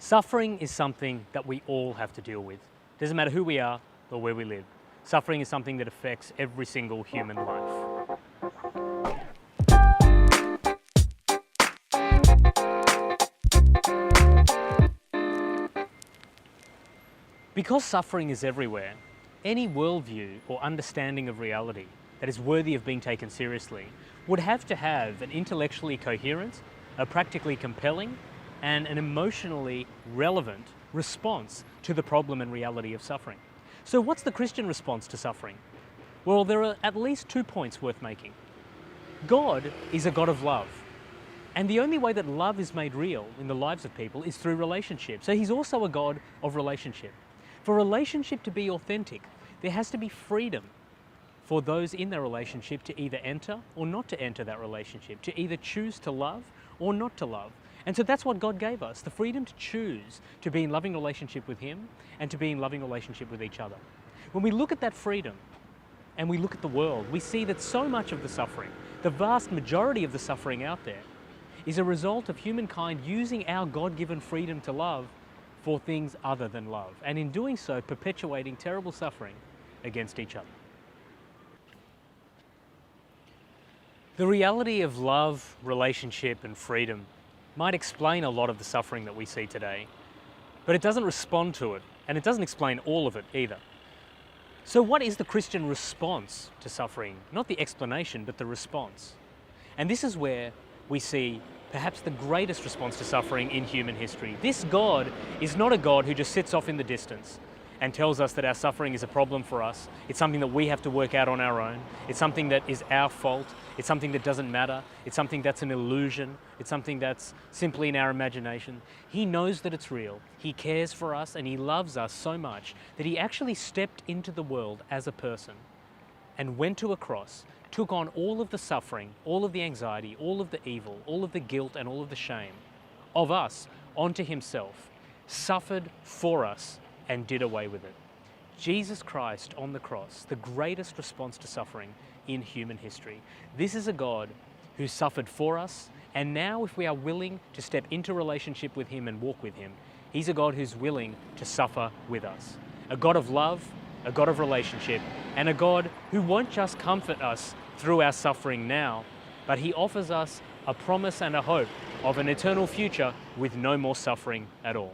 Suffering is something that we all have to deal with. Doesn't matter who we are or where we live. Suffering is something that affects every single human life. Because suffering is everywhere, any worldview or understanding of reality that is worthy of being taken seriously would have to have an intellectually coherent, a practically compelling, and an emotionally relevant response to the problem and reality of suffering. So what's the Christian response to suffering? Well, there are at least 2 points worth making. God is a God of love. And the only way that love is made real in the lives of people is through relationship. So he's also a God of relationship. For relationship to be authentic, there has to be freedom for those in their relationship to either enter or not to enter that relationship, to either choose to love or not to love. And so that's what God gave us, the freedom to choose to be in loving relationship with Him and to be in loving relationship with each other. When we look at that freedom and we look at the world, we see that so much of the suffering, the vast majority of the suffering out there, is a result of humankind using our God-given freedom to love for things other than love, and in doing so, perpetuating terrible suffering against each other. The reality of love, relationship, and freedom might explain a lot of the suffering that we see today, but it doesn't respond to it, and it doesn't explain all of it either. So what is the Christian response to suffering? Not the explanation, but the response. And this is where we see perhaps the greatest response to suffering in human history. This God is not a God who just sits off in the distance and tells us that our suffering is a problem for us. It's something that we have to work out on our own. It's something that is our fault. It's something that doesn't matter. It's something that's an illusion. It's something that's simply in our imagination. He knows that it's real. He cares for us and He loves us so much that He actually stepped into the world as a person and went to a cross, took on all of the suffering, all of the anxiety, all of the evil, all of the guilt and all of the shame of us onto Himself, suffered for us and did away with it. Jesus Christ on the cross, the greatest response to suffering in human history. This is a God who suffered for us, and now if we are willing to step into relationship with Him and walk with Him, He's a God who's willing to suffer with us. A God of love, a God of relationship, and a God who won't just comfort us through our suffering now, but He offers us a promise and a hope of an eternal future with no more suffering at all.